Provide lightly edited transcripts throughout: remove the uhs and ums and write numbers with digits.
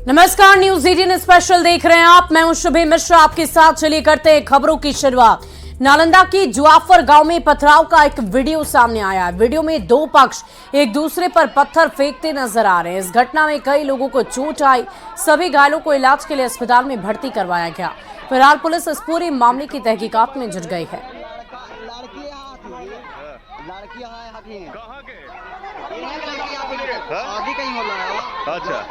नमस्कार, news 18 special देख रहे हैं आप। मैं हूं शुभे मिश्रा, आपके साथ। चलिए करते हैं खबरों की शुरुआत। नालंदा की जुआफर गांव में पथराव का एक वीडियो सामने आया है। वीडियो में दो पक्ष एक दूसरे पर पत्थर फेंकते नजर आ रहे हैं। इस घटना में कई लोगों को चोट आई। सभी घायलों को इलाज के लिए अस्पताल में भर्ती करवाया गया। फिलहाल पुलिस इस पूरे मामले की तहकीकात में जुट गई है। अच्छा,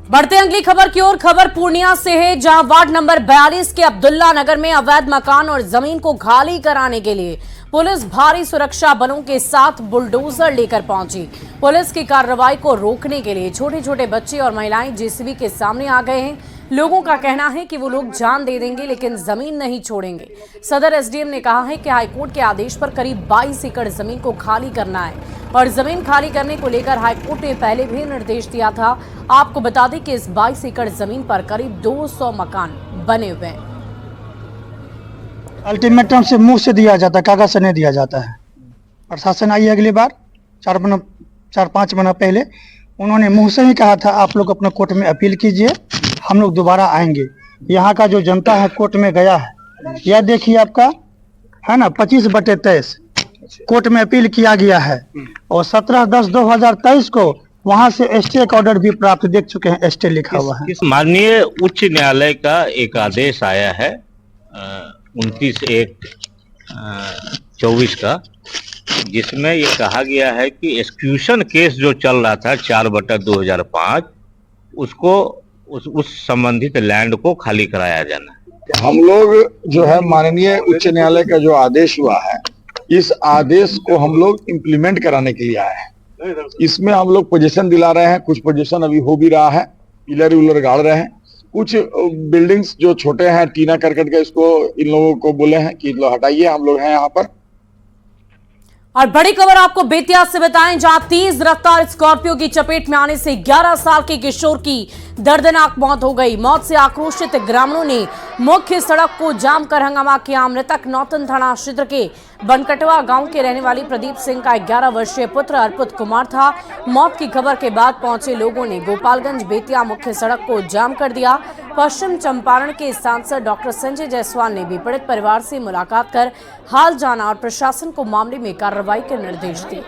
बढ़ते अगली खबर की ओर। खबर पूर्णिया से है, जहां वार्ड नंबर 42 के अब्दुल्ला नगर में अवैध मकान और जमीन को खाली कराने के लिए पुलिस भारी सुरक्षा बलों के साथ बुलडोजर लेकर पहुंची। पुलिस की कार्रवाई को रोकने के लिए छोटे छोटे बच्चे और महिलाएं जेसीबी के सामने आ गए हैं। लोगों का कहना है कि वो लोग जान दे देंगे लेकिन जमीन नहीं छोड़ेंगे। सदर एसडीएम ने कहा है कि हाईकोर्ट के आदेश पर करीब 22 एकड़ जमीन को खाली करना है और जमीन खाली करने को लेकर हाईकोर्ट ने पहले भी निर्देश दिया था। आपको बता दें कि इस 22 एकड़ जमीन पर करीब 200 मकान बने हुए हैं। अल्टीमेटम से मुंह से दिया जाता है, कागज से नहीं दिया जाता है। प्रशासन आई अगली बार 4-5 महीना पहले उन्होंने मुंह से ही कहा था आप लोग अपने कोर्ट में अपील कीजिए, हम लोग दोबारा आएंगे। यहाँ का जो जनता है कोर्ट में गया है, यह देखिए आपका है ना 25/23 कोर्ट में अपील किया गया है और 17/10/2023 को वहां से स्टे का ऑर्डर भी प्राप्त देख चुके हैं। स्टे लिखा हुआ है। माननीय उच्च न्यायालय का एक आदेश आया है 29/1/24 का, जिसमें ये कहा गया है कि एक्सक्यूशन केस जो चल रहा था 4/2005 उसको उस संबंधित लैंड को खाली कराया जाना। हम लोग जो है माननीय उच्च न्यायालय का जो आदेश हुआ है, इस आदेश को हम लोग इम्प्लीमेंट कराने के लिए आए हैं। इसमें हम लोग पोजीशन दिला रहे हैं, कुछ पोजीशन अभी हो भी रहा है, पिलर विलर गाड़ रहे हैं। कुछ बिल्डिंग्स जो छोटे हैं टीना करकट के, इसको इन लोगों को बोले हैं कि लो हटाइए, हम लोग हैं यहाँ पर। और बड़ी खबर आपको बेतिया से बताएं, जहां तेज रफ्तार स्कॉर्पियो की चपेट में आने से 11 साल के किशोर की दर्दनाक मौत हो गई। मौत से आक्रोशित ग्रामीणों ने मुख्य सड़क को जाम कर हंगामा किया। मृतक नौतन थाना क्षेत्र के बनकटवा गांव के रहने वाली प्रदीप सिंह का 11 वर्षीय पुत्र अर्पित कुमार था। मौत की खबर के बाद पहुंचे लोगों ने गोपालगंज बेतिया मुख्य सड़क को जाम कर दिया। पश्चिम चंपारण के सांसद डॉक्टर संजय जायसवाल ने भी पीड़ित परिवार से मुलाकात कर हाल जाना और प्रशासन को मामले में कार्रवाई के निर्देश दिए।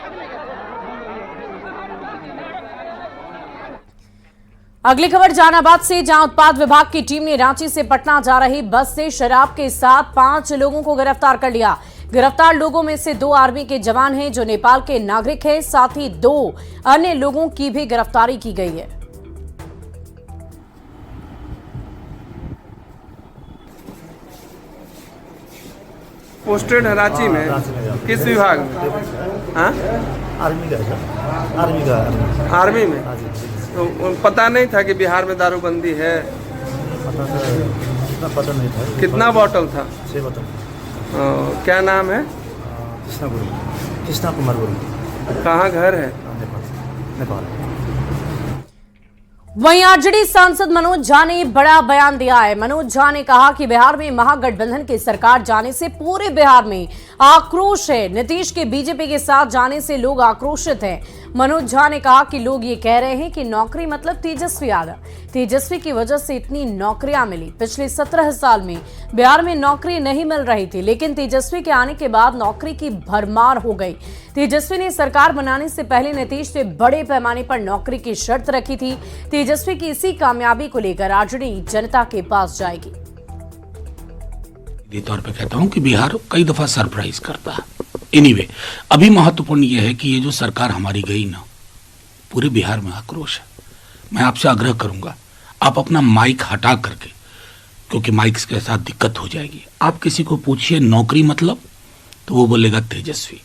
अगली खबर जहानाबाद से, जहां उत्पाद विभाग की टीम ने रांची से पटना जा रही बस से शराब के साथ 5 लोगों को गिरफ्तार कर लिया। गिरफ्तार लोगों में से 2 आर्मी के जवान हैं जो नेपाल के नागरिक हैं। साथ ही 2 अन्य लोगों की भी गिरफ्तारी की गई है। पोस्टेड है रांची में, किस विभाग में? हाँ, आर्मी का आर्मी में। तो पता नहीं था कि बिहार में दारूबंदी है? पता नहीं था। कितना बॉटल था? 6 बोतल। क्या नाम है? कृष्णा कुमार गुरु। कहाँ घर है? नेपाल। वहीं आरजेडी सांसद मनोज झा ने बड़ा बयान दिया है। मनोज झा ने कहा कि बिहार में महागठबंधन की सरकार जाने से पूरे बिहार में आक्रोश है। नीतीश के बीजेपी के साथ जाने से लोग आक्रोशित हैं। मनोज झा ने कहा कि लोग ये कह रहे हैं कि नौकरी मतलब तेजस्वी यादव। तेजस्वी की वजह से इतनी नौकरियां मिली। पिछले 17 साल में बिहार में नौकरी नहीं मिल रही थी, लेकिन तेजस्वी के आने के बाद नौकरी की भरमार हो गई। तेजस्वी ने सरकार बनाने से पहले नीतीश से बड़े पैमाने पर नौकरी की शर्त रखी थी। तेजस्वी की इसी कामयाबी को लेकर आरजेडी जनता के पास जाएगी। तौर पे कहता हूं कि बिहार कई दफा सरप्राइज करता है। एनीवे, अभी महत्वपूर्ण यह है कि ये जो सरकार हमारी गई ना, पूरे बिहार में आक्रोश है। मैं आपसे आग्रह करूंगा, आप अपना माइक हटा करके, क्योंकि माइक के साथ दिक्कत हो जाएगी, आप किसी को पूछिए नौकरी मतलब, तो वो बोलेगा तेजस्वी।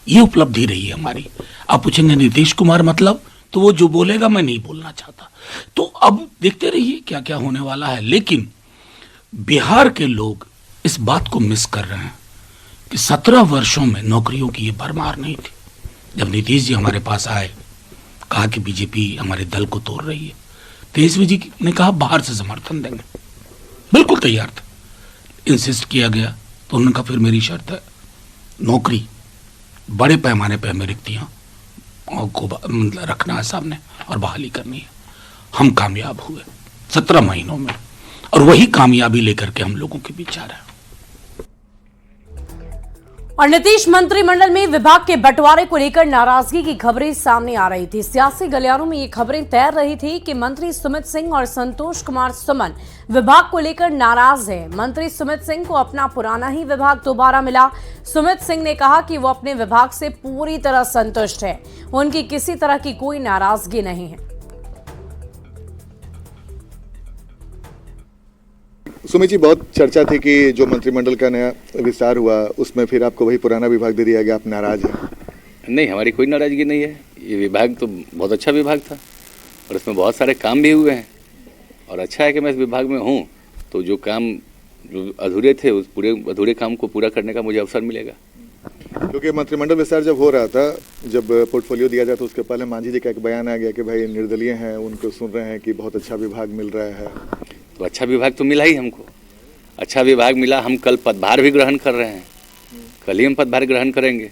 ये उपलब्धि रही है हमारी। आप पूछेंगे नीतीश कुमार मतलब, तो वो जो बोलेगा मैं नहीं बोलना चाहता। तो अब देखते रहिए क्या क्या होने वाला है। लेकिन बिहार के लोग इस बात को मिस कर रहे हैं कि 17 वर्षों में नौकरियों की ये भरमार नहीं थी। जब नीतीश जी हमारे पास आए, कहा कि बीजेपी हमारे दल को तोड़ रही है, तेजस्वी जी ने कहा बाहर से समर्थन देंगे, बिल्कुल तैयार था। इंसिस्ट किया गया तो उन्होंने कहा फिर मेरी शर्त है नौकरी बड़े पैमाने पर हमें रिक्तियां को मतलब रखना है सामने और बहाली करनी है। हम कामयाब हुए 17 महीनों में, और वही कामयाबी लेकर के हम लोगों के बीच आ रहे हैं। और नीतीश मंत्रिमंडल में विभाग के बंटवारे को लेकर नाराजगी की खबरें सामने आ रही थी। सियासी गलियारों में ये खबरें तैर रही थी कि मंत्री सुमित सिंह और संतोष कुमार सुमन विभाग को लेकर नाराज है। मंत्री सुमित सिंह को अपना पुराना ही विभाग दोबारा मिला। सुमित सिंह ने कहा कि वो अपने विभाग से पूरी तरह संतुष्ट है, उनकी किसी तरह की कोई नाराजगी नहीं है। सुमित जी, बहुत चर्चा थी कि जो मंत्रिमंडल का नया विस्तार हुआ उसमें फिर आपको वही पुराना विभाग दे दिया गया, आप नाराज हैं? नहीं, हमारी कोई नाराजगी नहीं है। ये विभाग तो बहुत अच्छा विभाग था और इसमें बहुत सारे काम भी हुए हैं, और अच्छा है कि मैं इस विभाग में हूँ, तो जो काम जो अधूरे थे उस पूरे अधूरे काम को पूरा करने का मुझे अवसर मिलेगा। क्योंकि मंत्रिमंडल विस्तार जब हो रहा था, जब पोर्टफोलियो दिया जाता, उसके पहले मांझी जी का एक बयान आ गया कि भाई निर्दलीय हैं, उनको सुन रहे हैं कि बहुत अच्छा विभाग मिल रहा है। तो अच्छा विभाग तो मिला ही हमको, अच्छा विभाग मिला। हम कल पदभार भी ग्रहण कर रहे हैं, कल ही हम पदभार ग्रहण करेंगे।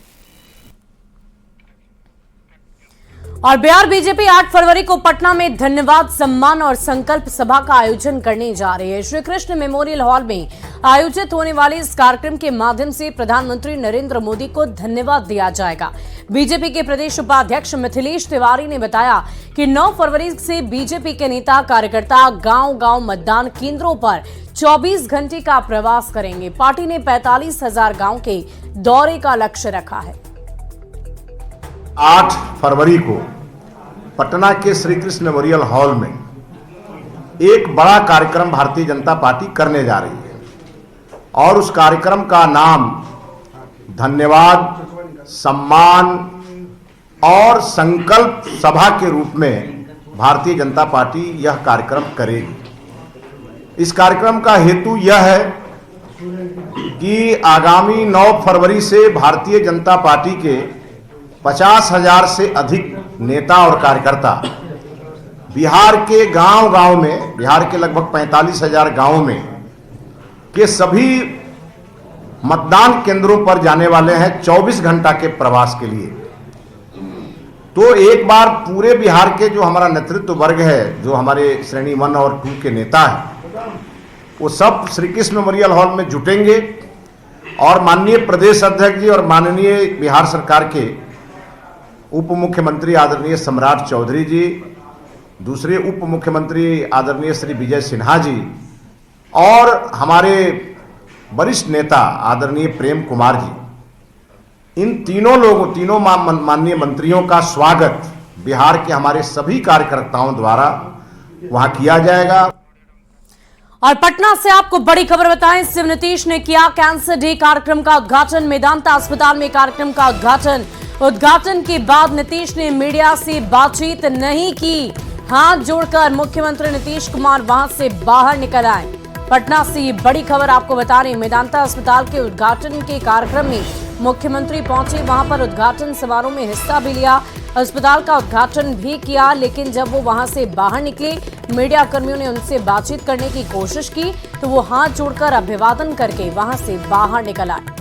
और बिहार बीजेपी 8 फरवरी को पटना में धन्यवाद सम्मान और संकल्प सभा का आयोजन करने जा रही है। श्री कृष्ण मेमोरियल हॉल में आयोजित होने वाले इस कार्यक्रम के माध्यम से प्रधानमंत्री नरेंद्र मोदी को धन्यवाद दिया जाएगा। बीजेपी के प्रदेश उपाध्यक्ष मिथिलेश तिवारी ने बताया कि 9 फरवरी से बीजेपी के नेता कार्यकर्ता गांव-गांव मतदान केंद्रों पर 24 घंटे का प्रवास करेंगे। पार्टी ने 45,000 गांव के दौरे का लक्ष्य रखा है। 8 फरवरी को पटना के श्री कृष्ण मेमोरियल हॉल में एक बड़ा कार्यक्रम भारतीय जनता पार्टी करने जा रही है, और उस कार्यक्रम का नाम धन्यवाद, सम्मान और संकल्प सभा के रूप में भारतीय जनता पार्टी यह कार्यक्रम करेगी। इस कार्यक्रम का हेतु यह है कि आगामी 9 फरवरी से भारतीय जनता पार्टी के 50,000 से अधिक नेता और कार्यकर्ता बिहार के गांव-गांव में, बिहार के लगभग 45,000 गांवों में के सभी मतदान केंद्रों पर जाने वाले हैं 24 घंटा के प्रवास के लिए। तो एक बार पूरे बिहार के जो हमारा नेतृत्व वर्ग है, जो हमारे श्रेणी 1 और 2 के नेता हैं, वो सब श्री कृष्ण मेमोरियल हॉल में जुटेंगे और माननीय प्रदेश अध्यक्ष जी और माननीय बिहार सरकार के उप मुख्यमंत्री आदरणीय सम्राट चौधरी जी, दूसरे उप मुख्यमंत्री आदरणीय श्री विजय सिन्हा जी और हमारे वरिष्ठ नेता आदरणीय प्रेम कुमार जी, इन तीनों माननीय मंत्रियों का स्वागत बिहार के हमारे सभी कार्यकर्ताओं द्वारा वहां किया जाएगा। और पटना से आपको बड़ी खबर बताएं, सीएम नीतीश ने किया कैंसर डे कार्यक्रम का उद्घाटन। मेदांता अस्पताल में कार्यक्रम का उद्घाटन के बाद नीतीश ने मीडिया से बातचीत नहीं की। हाथ जोड़कर मुख्यमंत्री नीतीश कुमार वहां से बाहर निकल आए। पटना से ये बड़ी खबर आपको बता रहे हैं, मेदांता अस्पताल के उद्घाटन के कार्यक्रम में मुख्यमंत्री पहुंचे, वहां पर उद्घाटन समारोह में हिस्सा भी लिया, अस्पताल का उद्घाटन भी किया। लेकिन जब वो वहां से बाहर निकले, मीडिया कर्मियों ने उनसे बातचीत करने की कोशिश की तो वो हाथ जोड़कर अभिवादन करके वहां से बाहर निकल आए।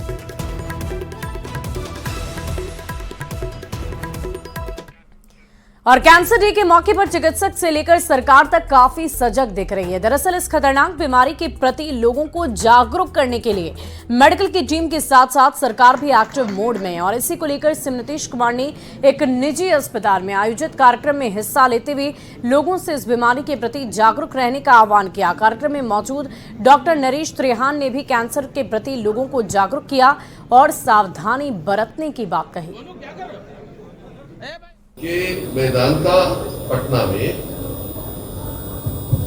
और कैंसर डे के मौके पर चिकित्सक से लेकर सरकार तक काफी सजग दिख रही है। दरअसल इस खतरनाक बीमारी के प्रति लोगों को जागरूक करने के लिए मेडिकल की टीम के साथ साथ सरकार भी एक्टिव मोड में है, और इसी को लेकर सीएम नीतीश कुमार ने एक निजी अस्पताल में आयोजित कार्यक्रम में हिस्सा लेते हुए लोगों से इस बीमारी के प्रति जागरूक रहने का आह्वान किया। कार्यक्रम में मौजूद डॉक्टर नरेश त्रेहान ने भी कैंसर के प्रति लोगों को जागरूक किया और सावधानी बरतने की बात कही। कि मेदांता पटना में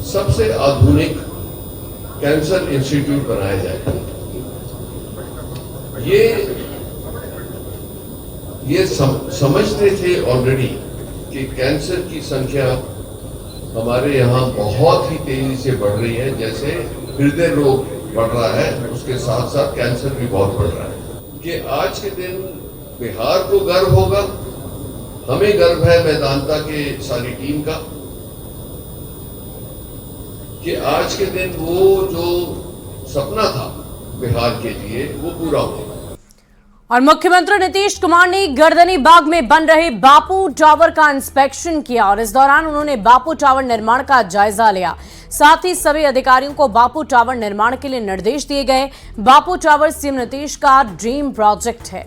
सबसे आधुनिक कैंसर इंस्टीट्यूट बनाया जाएगा। ये समझते थे ऑलरेडी कि कैंसर की संख्या हमारे यहाँ बहुत ही तेजी से बढ़ रही है। जैसे हृदय रोग बढ़ रहा है, उसके साथ साथ कैंसर भी बहुत बढ़ रहा है। कि आज के दिन बिहार को गर्व होगा, हमें गर्व है मेदांता के सारी टीम का, कि आज के दिन वो जो सपना था बिहार के लिए वो पूरा होगा। और मुख्यमंत्री नीतीश कुमार ने गर्दनी बाग में बन रहे बापू टावर का इंस्पेक्शन किया और इस दौरान उन्होंने बापू टावर निर्माण का जायजा लिया। साथ ही सभी अधिकारियों को बापू टावर निर्माण के लिए निर्देश दिए गए। बापू टावर सीएम नीतीश का ड्रीम प्रोजेक्ट है।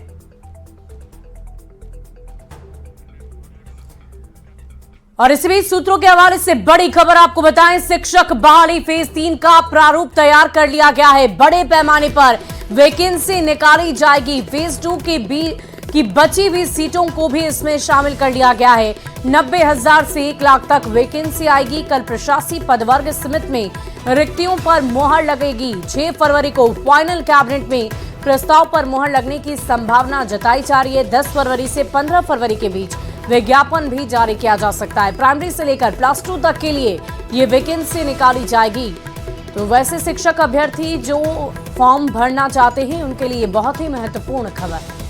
और इसी बीच सूत्रों के हवाले से बड़ी खबर आपको बताएं, शिक्षक बहाली फेज 3 का प्रारूप तैयार कर लिया गया है। बड़े पैमाने पर वैकेंसी निकाली जाएगी। फेज 2 की बची हुई सीटों को भी इसमें शामिल कर लिया गया है। 90,000 से 1 लाख तक वैकेंसी आएगी। कल प्रशासकीय पदवर्ग समिति में रिक्तियों पर मोहर लगेगी। 6 फरवरी को फाइनल कैबिनेट में प्रस्ताव पर मोहर लगने की संभावना जताई जा रही है। 10 फरवरी से 15 फरवरी के बीच विज्ञापन भी जारी किया जा सकता है। प्राइमरी से लेकर प्लस 2 तक के लिए ये वैकेंसी निकाली जाएगी। तो वैसे शिक्षक अभ्यर्थी जो फॉर्म भरना चाहते हैं उनके लिए बहुत ही महत्वपूर्ण खबर।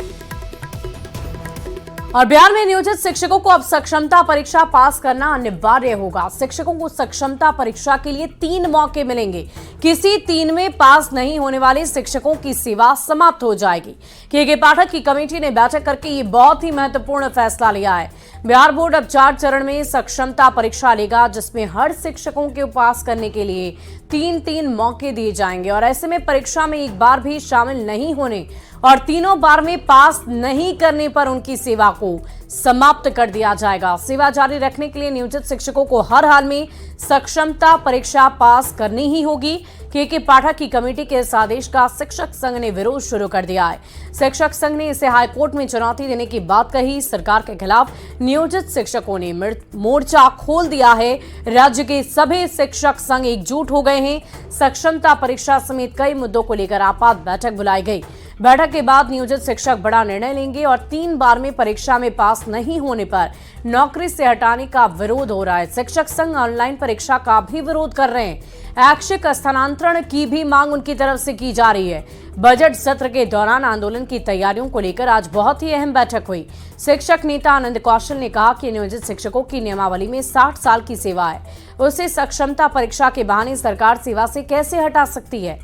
और बिहार में नियोजित शिक्षकों को अब सक्षमता परीक्षा पास करना अनिवार्य होगा। शिक्षकों को सक्षमता परीक्षा के लिए 3 मौके मिलेंगे। किसी 3 में पास नहीं होने वाले शिक्षकों की सेवा समाप्त हो जाएगी। के पाठक की कमेटी ने बैठक करके ये बहुत ही महत्वपूर्ण फैसला लिया है। बिहार बोर्ड अब 4 चरण में सक्षमता परीक्षा लेगा, जिसमें हर शिक्षकों के पास करने के लिए 3 मौके दिए जाएंगे। और ऐसे में परीक्षा में एक बार भी शामिल नहीं होने और तीनों बार में पास नहीं करने पर उनकी सेवा को समाप्त कर दिया जाएगा। सेवा जारी रखने के लिए नियोजित शिक्षकों को हर हाल में सक्षमता परीक्षा पास करनी ही होगी। के पाठक की कमेटी के इस आदेश का शिक्षक संघ ने विरोध शुरू कर दिया है। शिक्षक संघ ने इसे हाईकोर्ट में चुनौती देने की बात कही। सरकार के खिलाफ नियोजित शिक्षकों ने मोर्चा खोल दिया है। राज्य के सभी शिक्षक संघ एकजुट हो गए हैं। सक्षमता परीक्षा समेत कई मुद्दों को लेकर आपात बैठक बुलाई गई। बैठक के बाद नियोजित शिक्षक बड़ा निर्णय लेंगे और 3 बार में परीक्षा में पास नहीं होने पर नौकरी से हटाने का विरोध हो रहा है। शिक्षक संघ ऑनलाइन परीक्षा का भी विरोध कर रहे हैं। ऐच्छिक स्थानांतरण की भी मांग उनकी तरफ से की जा रही है। बजट सत्र के दौरान आंदोलन की तैयारियों को लेकर आज बहुत ही अहम बैठक हुई। शिक्षक नेता आनंद कौशल ने कहा कि नियोजित शिक्षकों की नियमावली में 60 साल की सेवा है, उसे सक्षमता परीक्षा के बहाने सरकार सेवा से कैसे हटा सकती है।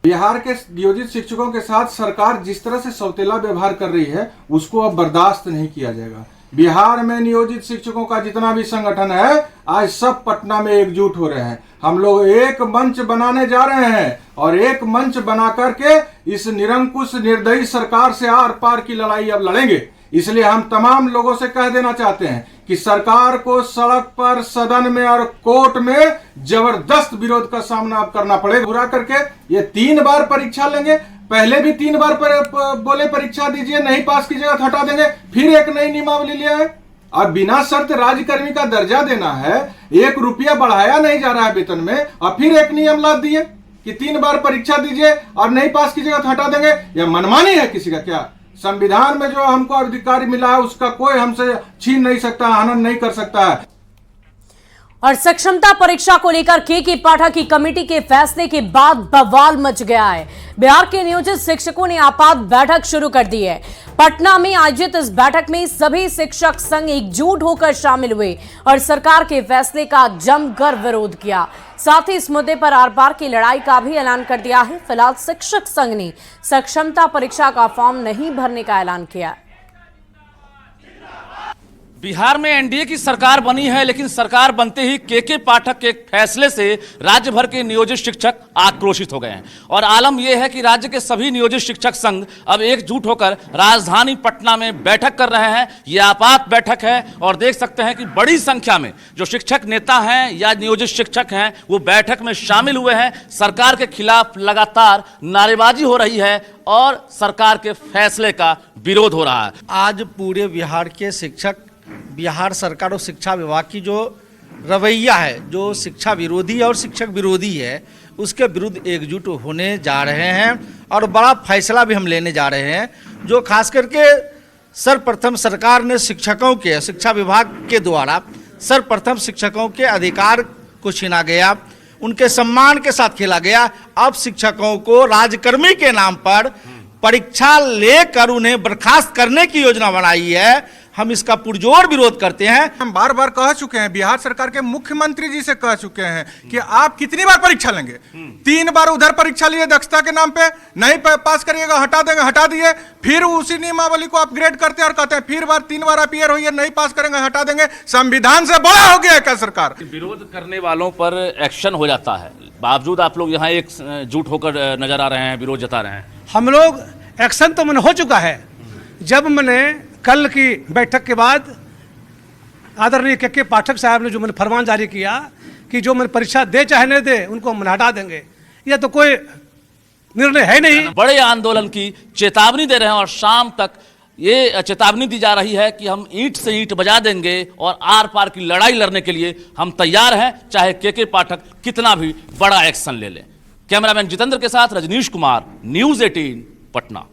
बिहार के नियोजित शिक्षकों के साथ सरकार जिस तरह से सौतेला व्यवहार कर रही है उसको अब बर्दाश्त नहीं किया जाएगा। बिहार में नियोजित शिक्षकों का जितना भी संगठन है आज सब पटना में एकजुट हो रहे हैं। हम लोग एक मंच बनाने जा रहे हैं और एक मंच बना करके इस निरंकुश निर्दयी सरकार से आर पार की लड़ाई अब लड़ेंगे। इसलिए हम तमाम लोगों से कह देना चाहते हैं कि सरकार को सड़क पर, सदन में और कोर्ट में जबरदस्त विरोध का सामना अब करना पड़ेगा। बुरा करके ये 3 बार परीक्षा लेंगे। पहले भी 3 बार बोले परीक्षा दीजिए, नहीं पास कीजिएगा तो हटा देंगे। फिर एक नई नियमावली लिया है। अब बिना शर्त राज्यकर्मी का दर्जा देना है, 1 रुपया बढ़ाया नहीं जा रहा है वेतन में, और फिर एक नियम ला दिए कि 3 बार परीक्षा दीजिए और नहीं पास कीजिएगा तो हटा देंगे। यह मनमानी है किसी का क्या? संविधान में जो हमको अधिकार मिला है उसका कोई हमसे छीन नहीं सकता, हनन नहीं कर सकता है। और सक्षमता परीक्षा को लेकर के पाठक की कमेटी के फैसले के बाद बवाल मच गया है। बिहार के नियोजित शिक्षकों ने आपात बैठक शुरू कर दी है। पटना में आयोजित इस बैठक में सभी शिक्षक संघ एकजुट होकर शामिल हुए और सरकार के फैसले का जमकर विरोध किया। साथ ही इस मुद्दे पर आर पार की लड़ाई का भी ऐलान कर दिया है। फिलहाल शिक्षक संघ ने सक्षमता परीक्षा का फॉर्म नहीं भरने का ऐलान किया। बिहार में एनडीए की सरकार बनी है, लेकिन सरकार बनते ही के पाठक के फैसले से राज्य भर के नियोजित शिक्षक आक्रोशित हो गए हैं। और आलम यह है कि राज्य के सभी नियोजित शिक्षक संघ अब एकजुट होकर राजधानी पटना में बैठक कर रहे हैं। यह आपात बैठक है और देख सकते हैं कि बड़ी संख्या में जो शिक्षक नेता हैं या नियोजित शिक्षक हैं वो बैठक में शामिल हुए हैं। सरकार के खिलाफ लगातार नारेबाजी हो रही है और सरकार के फैसले का विरोध हो रहा है। आज पूरे बिहार के शिक्षक, बिहार सरकार और शिक्षा विभाग की जो रवैया है, जो शिक्षा विरोधी और शिक्षक विरोधी है, उसके विरुद्ध एकजुट होने जा रहे हैं और बड़ा फैसला भी हम लेने जा रहे हैं। जो खास करके सर्वप्रथम सरकार ने शिक्षकों के, शिक्षा विभाग के द्वारा सर्वप्रथम शिक्षकों के अधिकार को छीना गया, उनके सम्मान के साथ खेला गया। अब शिक्षकों को राज्यकर्मी के नाम पर परीक्षा लेकर उन्हें बर्खास्त करने की योजना बनाई है। हम इसका पुरजोर विरोध करते हैं। हम बार बार कह चुके हैं, बिहार सरकार के मुख्यमंत्री जी से कह चुके हैं कि आप कितनी बार परीक्षा लेंगे। 3 बार उधर परीक्षा लिए दक्षता के नाम पे, नहीं पास करिएगा हटा देंगे, हटा दिए। फिर उसी नियमावली को अपग्रेड करते हैं और कहते हैं फिर 3 बार अपीयर हुई है, नहीं पास करेंगे हटा देंगे। संविधान से बड़ा हो गया है क्या सरकार? विरोध करने वालों पर एक्शन हो जाता है, बावजूद आप लोग यहाँ एकजुट होकर नजर आ रहे हैं, विरोध जता रहे हैं। हम लोग एक्शन तो मैंने हो चुका है। जब मैंने कल की बैठक के बाद आदरणीय के पाठक साहब ने जो मैंने फरमान जारी किया कि जो मैंने परीक्षा दे चाहे नहीं दे उनको हम हटा देंगे, यह तो कोई निर्णय है नहीं। बड़े आंदोलन की चेतावनी दे रहे हैं और शाम तक ये चेतावनी दी जा रही है कि हम ईंट से ईंट बजा देंगे और आर पार की लड़ाई लड़ने के लिए हम तैयार हैं, चाहे के पाठक कितना भी बड़ा एक्शन ले लें। कैमरामैन जितेंद्र के साथ रजनीश कुमार, न्यूज़ 18 पटना।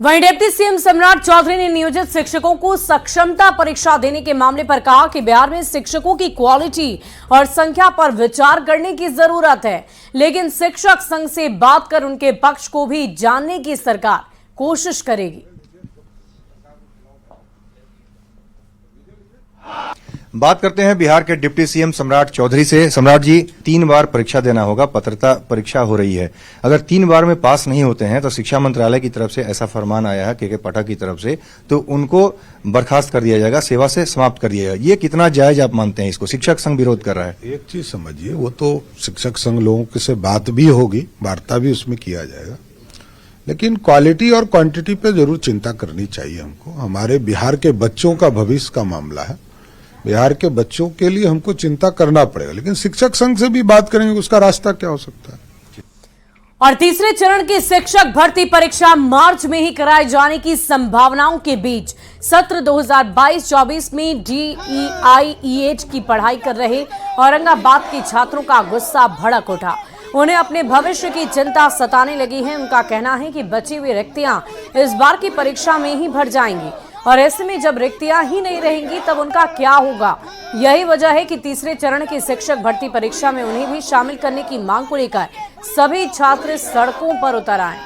वहीं डिप्टी सीएम सम्राट चौधरी ने नियोजित शिक्षकों को सक्षमता परीक्षा देने के मामले पर कहा कि बिहार में शिक्षकों की क्वालिटी और संख्या पर विचार करने की जरूरत है, लेकिन शिक्षक संघ से बात कर उनके पक्ष को भी जानने की सरकार कोशिश करेगी। बात करते हैं बिहार के डिप्टी सीएम सम्राट चौधरी से। सम्राट जी, 3 बार परीक्षा देना होगा, पात्रता परीक्षा हो रही है। अगर 3 बार में पास नहीं होते हैं तो शिक्षा मंत्रालय की तरफ से ऐसा फरमान आया है के पाठक की तरफ से, तो उनको बर्खास्त कर दिया जाएगा, सेवा से समाप्त कर दिया जाएगा। ये कितना जायज आप मानते हैं इसको? शिक्षक संघ विरोध कर रहा है। एक चीज समझिए, वो तो शिक्षक संघ लोगों से बात भी होगी, वार्ता भी उसमें किया जाएगा, लेकिन क्वालिटी और क्वांटिटी पे जरूर चिंता करनी चाहिए हमको। हमारे बिहार के बच्चों का भविष्य का मामला है, बिहार के बच्चों के लिए हमको चिंता करना पड़ेगा, लेकिन शिक्षक संघ से भी बात करेंगे उसका रास्ता क्या हो सकता है। और तीसरे चरण की शिक्षक भर्ती परीक्षा मार्च में ही कराए जाने की संभावनाओं के बीच सत्र 2022-24 में DEIEH की पढ़ाई कर रहे औरंगाबाद के छात्रों का गुस्सा भड़क उठा। उन्हें अपने भविष्य की चिंता सताने लगी है। उनका कहना है कि बची हुई रिक्तियां इस बार की परीक्षा में ही भर जाएंगी और ऐसे में जब रिक्तियां ही नहीं रहेंगी तब उनका क्या होगा। यही वजह है कि तीसरे चरण की शिक्षक भर्ती परीक्षा में उन्हें भी शामिल करने की मांग को लेकर सभी छात्र सड़कों पर उतर आए।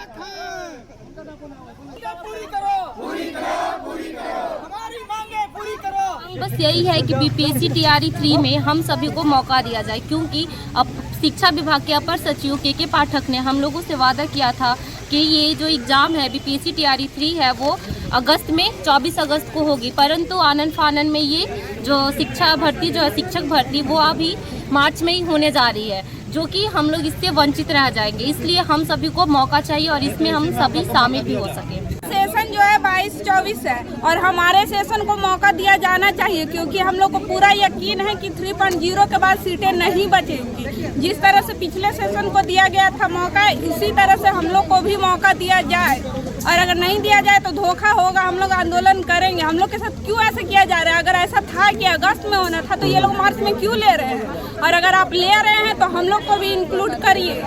बस यही है कि बीपीएससी TRE 3 में हम सभी को मौका दिया जाए, क्योंकि अब शिक्षा विभाग के अपर सचिव के पाठक ने हम लोगों से वादा किया था कि ये जो एग्ज़ाम है बीपीएससी TRE 3 है वो अगस्त में 24 अगस्त को होगी, परंतु आनन फानन में ये जो शिक्षा भर्ती जो है शिक्षक भर्ती वो अभी मार्च में ही होने जा रही है, जो कि हम लोग इससे वंचित रह जाएंगे। इसलिए हम सभी को मौका चाहिए और इसमें हम सभी शामिल भी हो सके। सेशन जो है 22-24 है और हमारे सेशन को मौका दिया जाना चाहिए, क्योंकि हम लोग को पूरा यकीन है कि 3.0 के बाद सीटें नहीं बचेंगी। जिस तरह से पिछले सेशन को दिया गया था मौका, इसी तरह से हम लोग को भी मौका दिया जाए, और अगर नहीं दिया जाए तो धोखा होगा। हम लोग आंदोलन करेंगे। हम लोग के साथ क्यों ऐसा किया जा रहा है? अगर ऐसा था कि अगस्त में होना था तो ये लोग मार्च में क्यों ले रहे हैं? और अगर आप ले रहे हैं तो हम लोग को भी इंक्लूड करिए।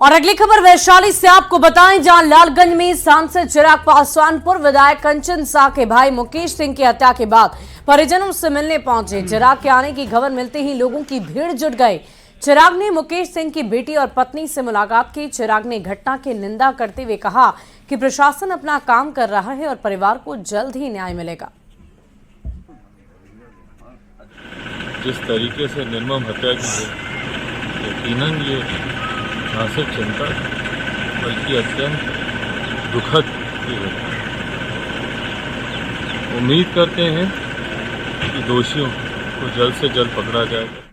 और अगली खबर वैशाली से आपको बताएं, जहां लालगंज में सांसद चिराग पासवान पूर्व विधायक कंचन शाह के भाई मुकेश सिंह की हत्या के बाद परिजनों से मिलने पहुंचे। चिराग के आने की खबर मिलते ही लोगों की भीड़ जुट गई। चिराग ने मुकेश सिंह की बेटी और पत्नी से मुलाकात की। चिराग ने घटना की निंदा करते हुए कहा कि प्रशासन अपना काम कर रहा है और परिवार को जल्द ही न्याय मिलेगा। जिस तरीके से निर्मम हत्या की है, यकीनन ये न सिर्फ चिंता बल्कि अत्यंत दुखद की घटना। उम्मीद करते हैं कि दोषियों को जल्द से जल्द पकड़ा जाएगा।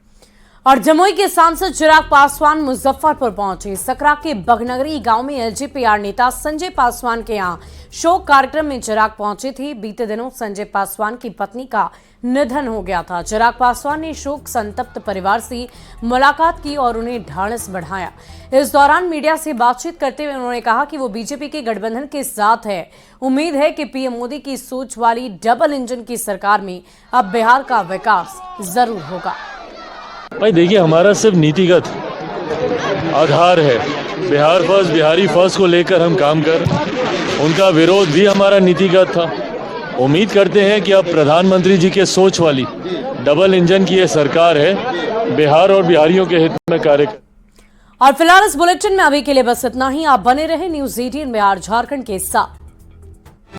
और जमुई के सांसद चिराग पासवान मुजफ्फरपुर पहुंचे। सकरा के बगनगरी गांव में एलजेपीआर नेता संजय पासवान के यहां शोक कार्यक्रम में चिराग पहुंचे थे। बीते दिनों संजय पासवान की पत्नी का निधन हो गया था। चिराग पासवान ने शोक संतप्त परिवार से मुलाकात की और उन्हें ढाढ़स बढ़ाया। इस दौरान मीडिया से बातचीत करते हुए उन्होंने कहा कि वो बीजेपी के गठबंधन के साथ है। उम्मीद है कि पीएम मोदी की सोच वाली डबल इंजन की सरकार में अब बिहार का विकास जरूर होगा। भाई देखिए, हमारा सिर्फ नीतिगत आधार है, बिहार फर्स्ट, बिहारी फर्स्ट को लेकर हम काम कर, उनका विरोध भी हमारा नीतिगत था। उम्मीद करते हैं कि अब प्रधानमंत्री जी के सोच वाली डबल इंजन की ये सरकार है, बिहार और बिहारियों के हित में कार्य कर। और फिलहाल इस बुलेटिन में अभी के लिए बस इतना ही। आप बने रहे न्यूज़ 18 बिहार झारखंड के साथ।